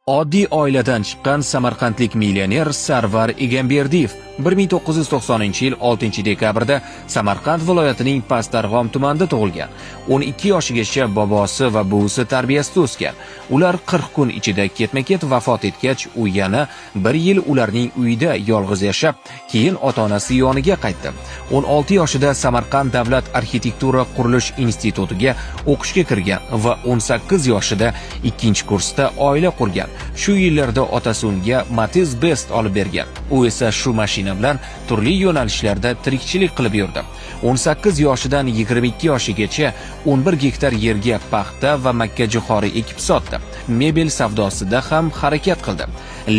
Oddiy oiladan chiqqan samarqandlik millioner Sarvar Egamberdiyev 1990-yil 6-dekabrda Samarqand viloyatining Pastdarg'om tumanida tug'ilgan. 12 yoshigacha bobosi va buvisi tarbiyasida o'sgan. Ular 40 kun ichida ketma-ket vafot etgach, u yana 1 yil ularning uyida yolg'iz yashab, keyin ota-onasi yoniga qaytdi. 16 yoshida Samarqand davlat arxitektura qurilish institutiga o'qishga kirgan va 18 yoshida 2-kursda oila qurgan. Shu yillarda otasi unga Matiz Best olib bergan. U esa shu mashina bilan turli yo'nalishlarda tirikchilik qilib yurdi. 18 yoshidan 22 yoshigacha 11 gektar yerga paxta va makkajo'xori ekib sotdi. Mebel savdosida ham harakat qildi.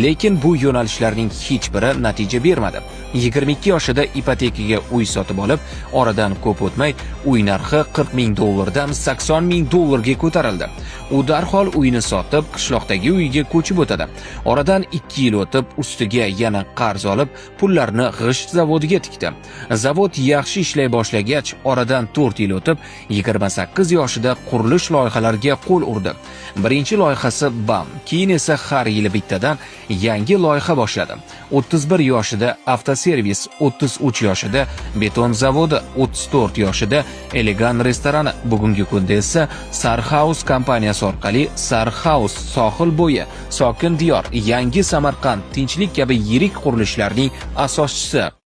Lekin bu yo'nalishlarning hech biri natija bermadi. 22 yoshida ipotekaga uy sotib olib, oradan ko'p o'tmay uy narxi $40,000 dan $80,000 ko'tarildi. U darhol uyni sotib, qishloqdagi uyiga ko'chib o'tadi. Oradan 2 yil o'tib, ustiga yana qarz olib, pullarni g'isht zavodiga tikdi. Zavod yaxshi ishlay boshlagach, oradan 4 yil o'tib, 28 yoshida qurilish loyihalariga qo'l urdi. Birinchi loyihasi BAM, keyin esa har yili bittadan yangi loyiha boshladi. 31 yoshida avtoservis, 33 yoshida beton zavodi, 34 yoshida Elegan restorani, bugungi kunda esa Sarhouse kompaniyasi orqali Sarhouse sohil bo'yi, Sokin diyor, Yangi Samarqand, Tinchlik kabi yirik qurilishlarning asoschisi.